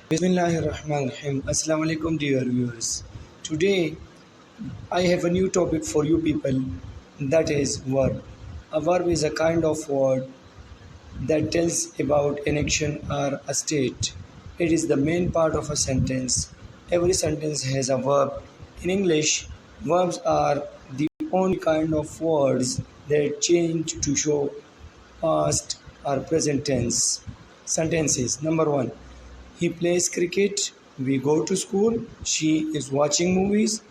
Bismillahirrahmanirrahim. Assalamu alaikum, dear viewers. Today, I have a new topic for you people, that is verb. A verb is a kind of word that tells about an action or a state. It is the main part of a sentence. Every sentence has a verb. In English, verbs are the only kind of words that change to show past or present tense. Sentences. Number one, he plays cricket, we go to school, she is watching movies,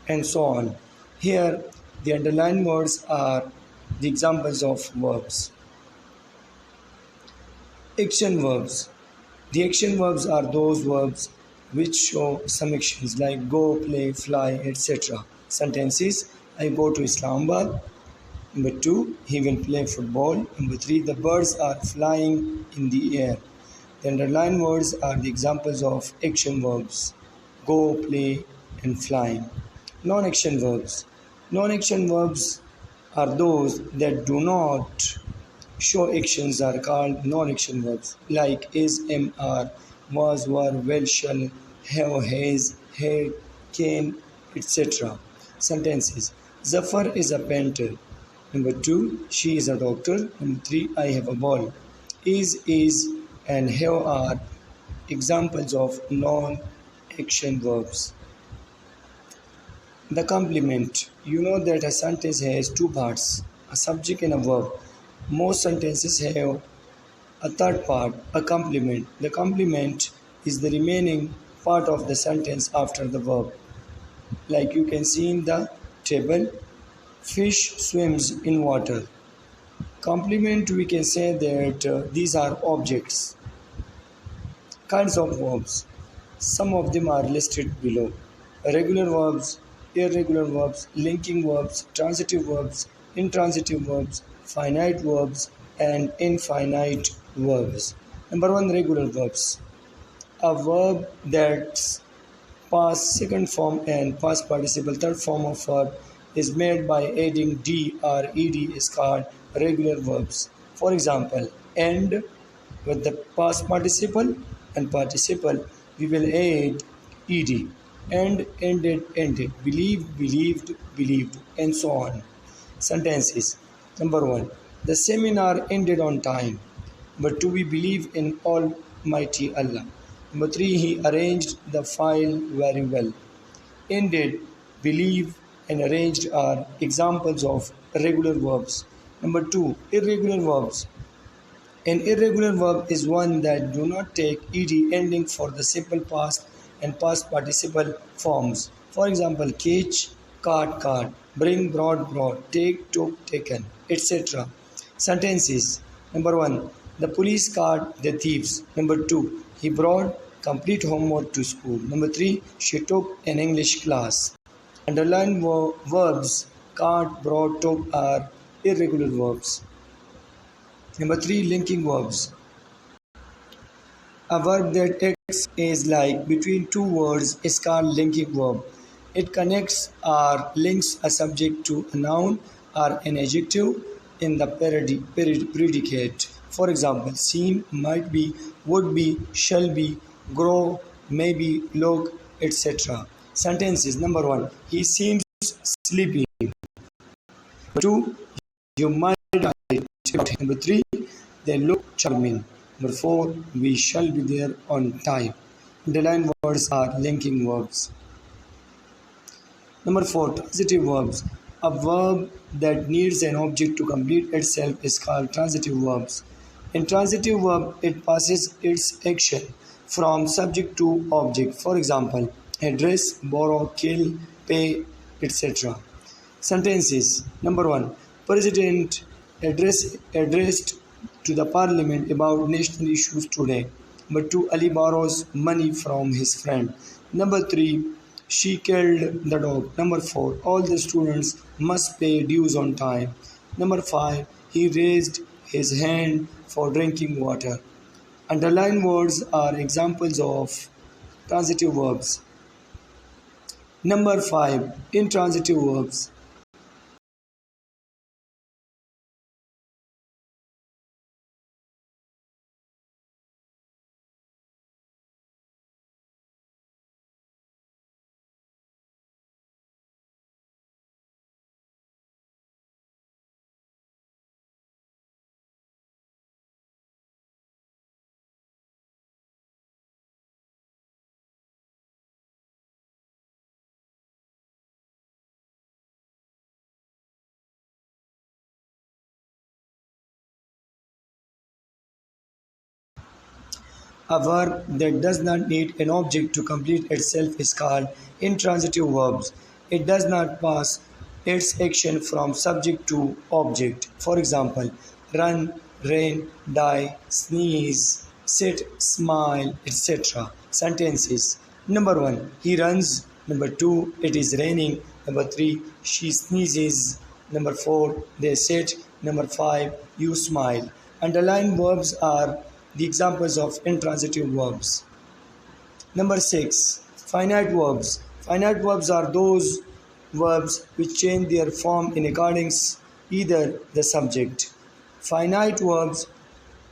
and so on. Here, the underlined words are the examples of verbs. Action verbs. The action verbs are those verbs which show some actions like go, play, fly, etc. Sentences. I go to Islamabad. Number two, he will play football. Number three, the birds are flying in the air. The underlined words are the examples of action verbs go, play, and flying. Non action verbs. Non action verbs are those that do not show actions are called non action verbs like is, am, are, was, were, will, shall, have, has, had, can, etc. Sentences. Zafar is a painter. Number two, she is a doctor. Number three, I have a ball. Is, and have are examples of non-action verbs. The complement. You know that a sentence has two parts, a subject and a verb. Most sentences have a third part, a complement. The complement is the remaining part of the sentence after the verb. Like you can see in the table, fish swims in water. Complement, we can say that these are objects. Kinds of verbs. Some of them are listed below. Regular verbs, irregular verbs, linking verbs, transitive verbs, intransitive verbs, finite verbs, and infinite verbs. Number one, regular verbs. A verb that's past second form and past participle third form of verb is made by adding d or ed is called regular verbs. For example, end with the past participle and participle we will add ed. End, ended, ended. Believe, believed, believed, and so on. Sentences. Number one, the seminar ended on time. Number two, we believe in Almighty Allah. Number three, he arranged the file very well. Ended, believe, and arranged are examples of regular verbs. Number two, irregular verbs. An irregular verb is one that do not take ed ending for the simple past and past participle forms. For example, catch, caught, caught, bring, brought, brought, take, took, taken, etc. Sentences. Number one, the police caught the thieves. Number two, he brought complete homework to school. Number three, she took an English class. Underlined verbs caught, brought, took are irregular verbs. Number three, linking verbs. A verb that acts is like between two words is called linking verb. It connects or links a subject to a noun or an adjective in the predicate. For example, seem, might be, would be, shall be, grow, maybe, look, etc. Sentences. Number one, he seems sleepy. Number two, you might die. Number three, they look charming. Number four, we shall be there on time. Underlined words are linking verbs. Number four, transitive verbs. A verb that needs an object to complete itself is called transitive verbs. In transitive verb, it passes its action from subject to object. For example, address, borrow, kill, pay, etc. Sentences. Number one, President addressed to the parliament about national issues today. Number two, Ali borrows money from his friend. Number three, she killed the dog. Number four, all the students must pay dues on time. Number five, he raised his hand for drinking water. Underlined words are examples of transitive verbs. Number five, intransitive verbs. A verb that does not need an object to complete itself is called intransitive verbs. It does not pass its action from subject to object. For example, run, rain, die, sneeze, sit, smile, etc. Sentences. Number 1. He runs. Number 2. It is raining. Number 3. She sneezes. Number 4. They sit. Number 5. You smile. Underlined verbs are the examples of intransitive verbs. Number 6. Finite verbs. Finite verbs are those verbs which change their form in accordance either the subject. Finite verbs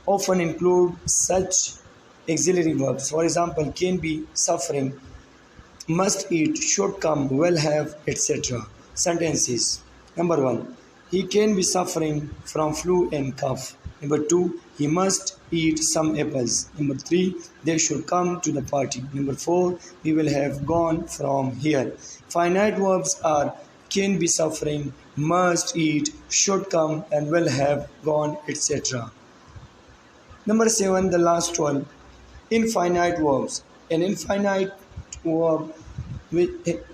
often include such auxiliary verbs. For example, can be, suffering, must eat, should come, will have, etc. Sentences. Number 1. He can be suffering from flu and cough. Number 2. He must eat some apples. Number 3. They should come to the party. Number 4. We will have gone from here. Finite verbs are can be suffering, must eat, should come, and will have gone, etc. Number 7, the last one, infinite verbs. An infinite verb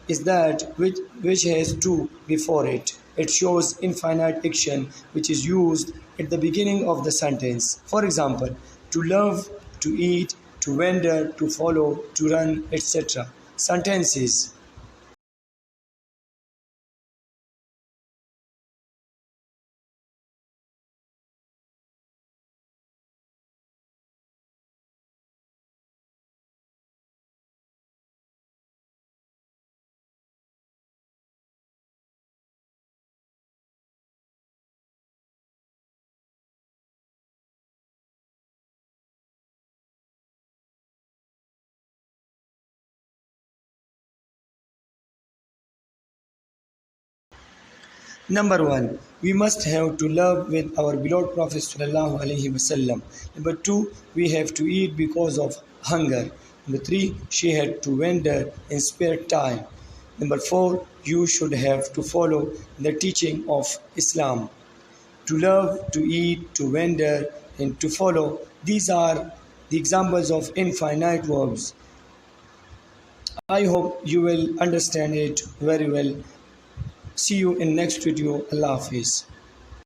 is that which has to before it. It shows infinite action which is used at the beginning of the sentence. For example, to love, to eat, to wander, to follow, to run, etc. Sentences. Number 1, we must have to love with our beloved Prophet sallallahu alaihi wasallam. Number 2, we have to eat because of hunger. Number 3, she had to wander in spare time. Number 4, you should have to follow the teaching of Islam. To love, to eat, to wander, and to follow. These are the examples of infinite verbs. I hope you will understand it very well. See you in next video. Allah Hafiz.